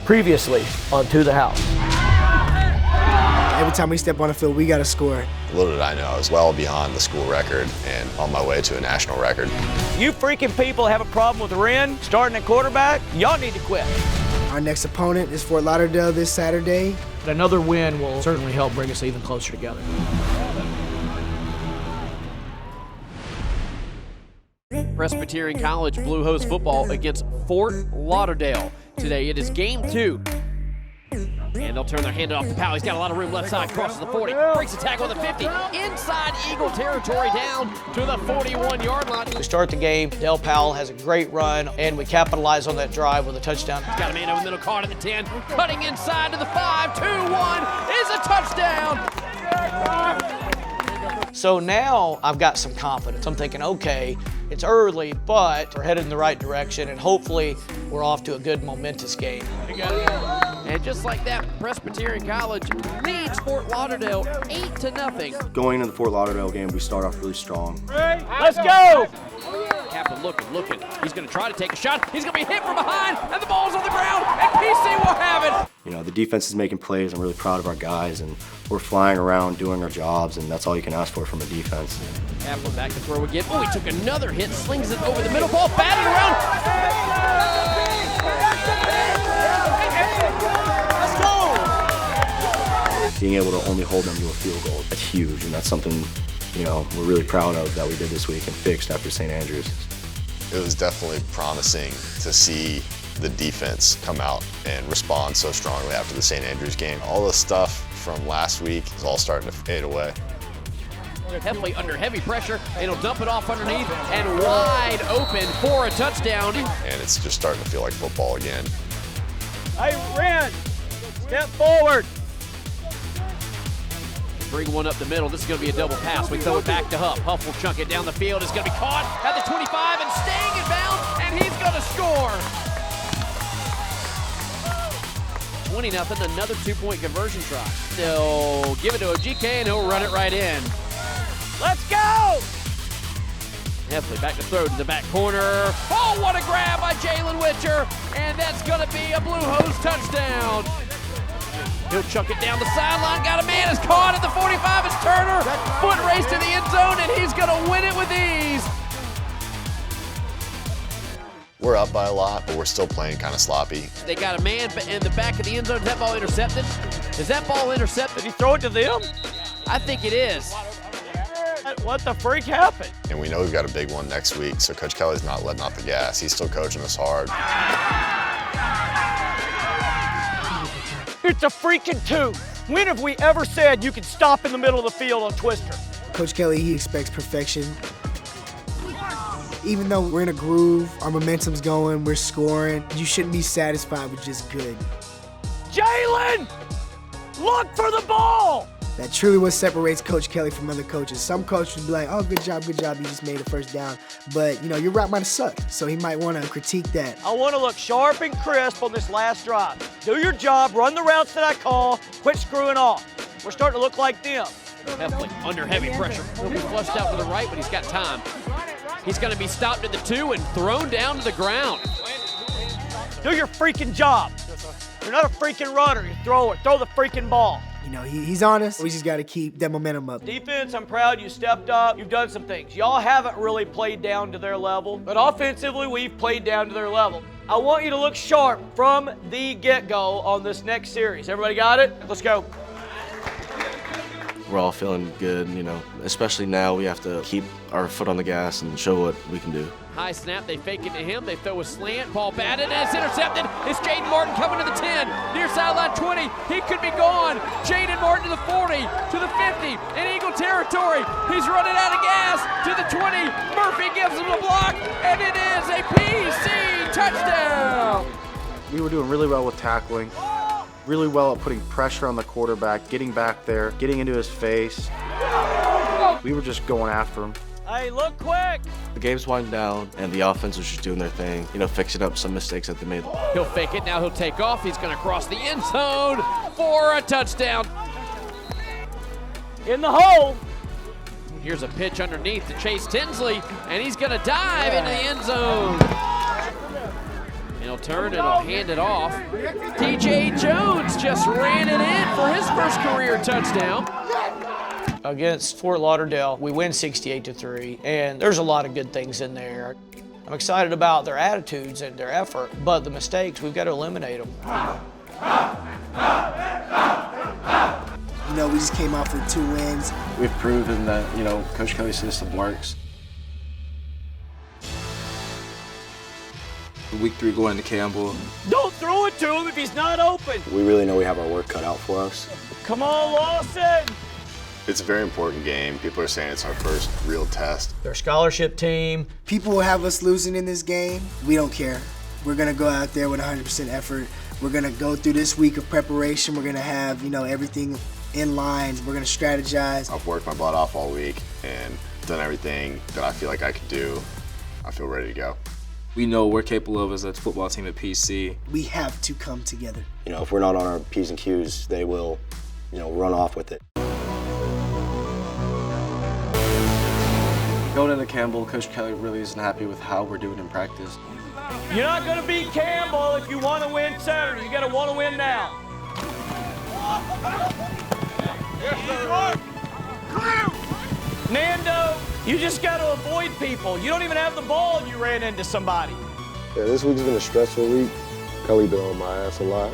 Previously on To The House. Every time we step on the field, we got to score. Little did I know, I was well beyond the school record and on my way to a national record. You freaking people have a problem with Ren starting at quarterback? Y'all need to quit. Our next opponent is Fort Lauderdale this Saturday. Another win will certainly help bring us even closer together. Presbyterian College Blue hosts football against Fort Lauderdale. Today it is game 2. And they'll turn their hand off to Powell. He's got a lot of room left side, crosses the 40, breaks the tackle at the 50, inside Eagle territory down to the 41-yard line. We start the game, Del Powell has a great run, and we capitalize on that drive with a touchdown. He's got a man over the middle, caught at the 10, cutting inside to the 5, 2-1 is a touchdown. So now I've got some confidence. I'm thinking, okay, it's early, but we're headed in the right direction, and hopefully we're off to a good, momentous game. And just like that, Presbyterian College leads Fort Lauderdale 8-0. Going into the Fort Lauderdale game, we start off really strong. Let's go! Campbell looking. He's going to try to take a shot. He's going to be hit from behind, and the ball's on the ground, and PC will have it. You know, the defense is making plays. I'm really proud of our guys, and we're flying around doing our jobs, and that's all you can ask for from a defense. Campbell back to throw again. Oh, he took another hit, slings it over the middle, ball batted around. Let's go! Being able to only hold them to a field goal, that's huge, and that's something, you know, we're really proud of that we did this week and fixed after St. Andrews. It was definitely promising to see the defense come out and respond so strongly after the St. Andrews game. All the stuff from last week is all starting to fade away. Heavily under heavy pressure, and he'll dump it off underneath and wide open for a touchdown. And it's just starting to feel like football again. Hey, Ren, step forward. Bring one up the middle. This is going to be a double pass. We throw it back to Huff. Huff will chunk it down the field. It's going to be caught at the 25 and staying in bounds, and he's going to score. 20-0, another 2-point conversion try. They'll give it to OGK, and he'll run it right in. Let's go! Heffley back to throw to the back corner. Oh, what a grab by Jalen Witcher, and that's going to be a Blue Hose touchdown. He'll chuck it down the sideline. Got a man, is caught at the 45. It's Turner. Foot race to the end zone, and he's going to win it with ease. We're up by a lot, but we're still playing kind of sloppy. They got a man in the back of the end zone. Is that ball intercepted? Is that ball intercepted? Did he throw it to them? I think it is. What the freak happened? And we know we've got a big one next week, so Coach Kelley's not letting off the gas. He's still coaching us hard. It's a freaking 2. When have we ever said you can stop in the middle of the field on Twister? Coach Kelley, he expects perfection. Even though we're in a groove, our momentum's going, we're scoring, you shouldn't be satisfied with just good. Jalen! Look for the ball! That truly what separates Coach Kelley from other coaches. Some coaches would be like, oh, good job, you just made a first down. But, you know, your route might have sucked, so he might want to critique that. I want to look sharp and crisp on this last drive. Do your job, run the routes that I call, quit screwing off. We're starting to look like them. Heffley under heavy pressure. He'll be flushed out to the right, but he's got time. He's going to be stopped at the 2 and thrown down to the ground. Do your freaking job. You're not a freaking runner. You throw it. Throw the freaking ball. You know, he's honest. We just got to keep that momentum up. Defense, I'm proud you stepped up. You've done some things. Y'all haven't really played down to their level, but offensively, we've played down to their level. I want you to look sharp from the get-go on this next series. Everybody got it? Let's go. We're all feeling good, you know, especially now we have to keep our foot on the gas and show what we can do. High snap, they fake it to him, they throw a slant, ball batted, and it's intercepted. It's Jaden Martin coming to the 10, near sideline 20, he could be gone. Jaden Martin to the 40, to the 50, in Eagle territory. He's running out of gas to the 20. Murphy gives him a block, and it is a PC touchdown. We were doing really well with tackling, really well at putting pressure on the quarterback, getting back there, getting into his face. We were just going after him. Hey, look quick. The game's winding down, and the offense was just doing their thing, you know, fixing up some mistakes that they made. He'll fake it, now he'll take off. He's going to cross the end zone for a touchdown. In the hole. Here's a pitch underneath to Chase Tinsley, and he's going to dive into the end zone. And he'll turn and he'll hand it off. TJ just ran it in for his first career touchdown. Against Fort Lauderdale, we win 68-3, and there's a lot of good things in there. I'm excited about their attitudes and their effort, but the mistakes, we've got to eliminate them. You know, we just came off with 2 wins. We've proven that, you know, Coach Kelley's system works. Week 3 going to Campbell. Don't throw it to him if he's not open. We really know we have our work cut out for us. Come on, Lawson. It's a very important game. People are saying it's our first real test. Their scholarship team. People will have us losing in this game. We don't care. We're going to go out there with 100% effort. We're going to go through this week of preparation. We're going to have, you know, everything in line. We're going to strategize. I've worked my butt off all week and done everything that I feel like I could do. I feel ready to go. We know we're capable of as a football team at PC. We have to come together. You know, if we're not on our P's and Q's, they will, you know, run off with it. Going into Campbell, Coach Kelley really isn't happy with how we're doing in practice. You're not going to beat Campbell if you want to win Saturday. You got to want to win now. Nando, you just got to avoid people. You don't even have the ball and you ran into somebody. Yeah, this week's been a stressful week. Kelley been on my ass a lot.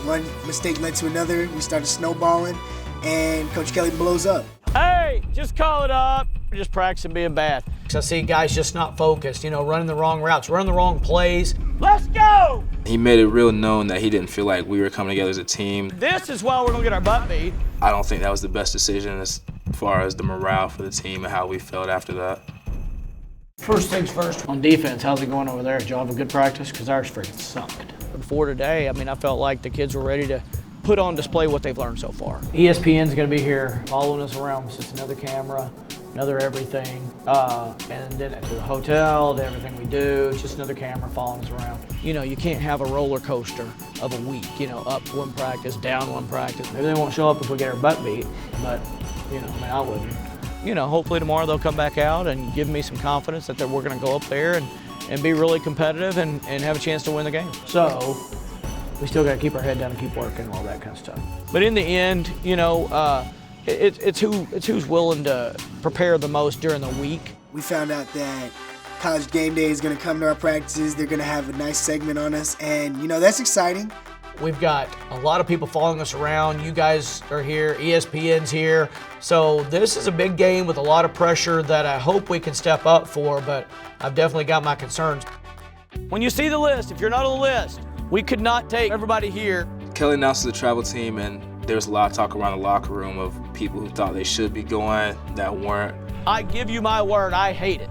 One mistake led to another. We started snowballing, and Coach Kelley blows up. Hey, just call it up. We're just practicing being bad. I see guys just not focused, you know, running the wrong routes, running the wrong plays. Let's go! He made it real known that he didn't feel like we were coming together as a team. This is why we're going to get our butt beat. I don't think that was the best decision as far as the morale for the team and how we felt after that. First things first, on defense, how's it going over there? Did y'all have a good practice? Because ours freaking sucked. Before today, I mean, I felt like the kids were ready to put on display what they've learned so far. ESPN's going to be here following us around with just another camera, another everything, and then to the hotel, to everything we do, just another camera following us around. You know, you can't have a roller coaster of a week, you know, up one practice, down one practice. Maybe they won't show up if we get our butt beat, but, you know, I mean, I wouldn't. You know, hopefully tomorrow they'll come back out and give me some confidence that we're going to go up there and be really competitive and have a chance to win the game. So we still got to keep our head down and keep working and all that kind of stuff. But in the end, you know, it's who's willing to prepare the most during the week. We found out that College Game Day is going to come to our practices. They're going to have a nice segment on us, and, you know, that's exciting. We've got a lot of people following us around. You guys are here, ESPN's here. So this is a big game with a lot of pressure that I hope we can step up for, but I've definitely got my concerns. When you see the list, if you're not on the list, we could not take everybody here. Kelley announced the travel team, and there was a lot of talk around the locker room of people who thought they should be going that weren't. I give you my word, I hate it.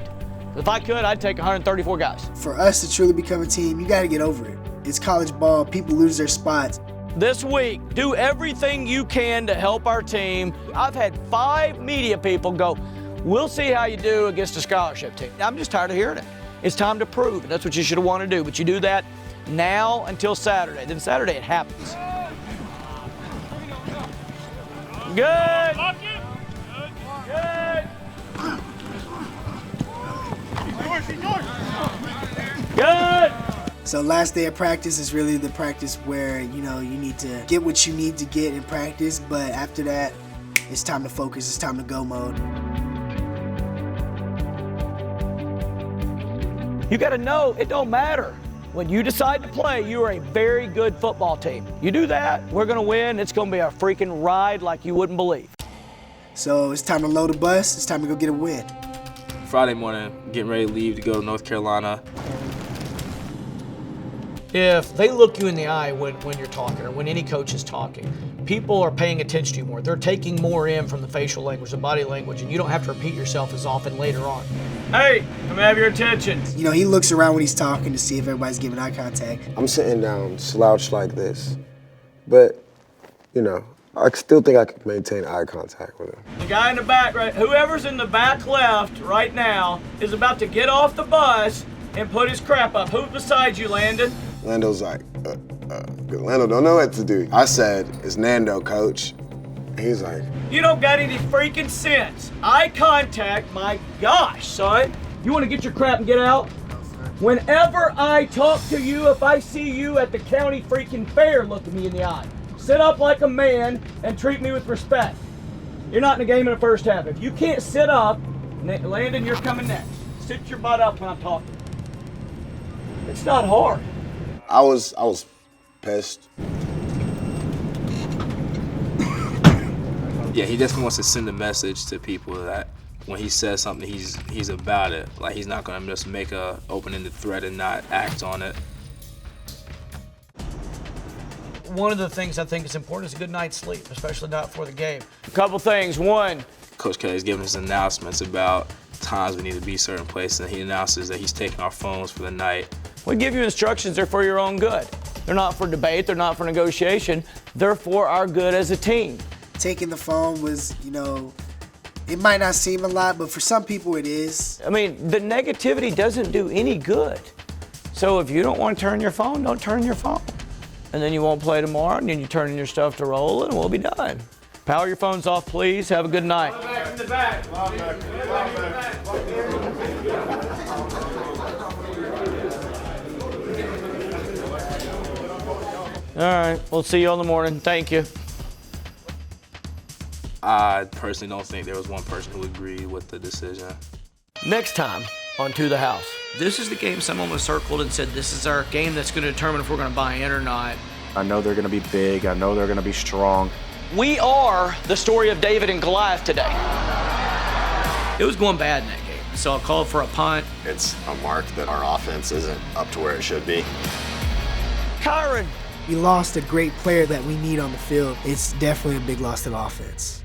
If I could, I'd take 134 guys. For us to truly become a team, you got to get over it. It's college ball. People lose their spots. This week, do everything you can to help our team. I've had 5 media people go, we'll see how you do against a scholarship team. I'm just tired of hearing it. It's time to prove, and that's what you should want to do. But you do that now until Saturday. Then Saturday it happens. Good. Good. Good. So last day of practice is really the practice where, you know, you need to get what you need to get in practice, but after that, it's time to focus, it's time to go mode. You got to know it don't matter. When you decide to play, you are a very good football team. You do that, we're going to win. It's going to be a freaking ride like you wouldn't believe. So it's time to load the bus, it's time to go get a win. Friday morning, getting ready to leave to go to North Carolina. If they look you in the eye when you're talking or when any coach is talking, people are paying attention to you more. They're taking more in from the facial language, the body language, and you don't have to repeat yourself as often later on. Hey, let me have your attention. You know, he looks around when he's talking to see if everybody's giving eye contact. I'm sitting down slouched like this, but, you know, I still think I can maintain eye contact with him. The guy in the back, right? Whoever's in the back left right now is about to get off the bus and put his crap up. Who's beside you, Landon? Lando's like, Lando don't know what to do. I said, it's Nando, coach. And he's like, You don't got any freaking sense. Eye contact, my gosh, son. You want to get your crap and get out? Whenever I talk to you, if I see you at the county freaking fair, look at me in the eye. Sit up like a man and treat me with respect. You're not in the game in the first half. If you can't sit up, Landon, you're coming next. Sit your butt up when I'm talking. It's not hard. I was pissed. Yeah, he definitely wants to send a message to people that when he says something, he's about it. Like, he's not gonna just make a open-ended threat and not act on it. One of the things I think is important is a good night's sleep, especially not before the game. A couple things. One, Coach Kelley's giving us announcements about times we need to be certain places, and he announces that he's taking our phones for the night. we give you instructions, they're for your own good. They're not for debate, they're not for negotiation, they're for our good as a team. Taking the phone was, it might not seem a lot, but for some people it is. I mean, the negativity doesn't do any good. So if you don't want to turn your phone, don't turn your phone. And then you won't play tomorrow, and then you turn your stuff to roll, and we'll be done. Power your phones off, please. Have a good night. Back in the back. All right, we'll see you in the morning. Thank you. I personally don't think there was one person who agreed with the decision. Next time on To the House. This is the game someone was circled and said this is our game that's going to determine if we're going to buy in or not. I know they're going to be big. I know they're going to be strong. We are the story of David and Goliath today. It was going bad in that game. So I called for a punt. It's a mark that our offense isn't up to where it should be. Kyron. We lost a great player that we need on the field. It's definitely a big loss to the offense.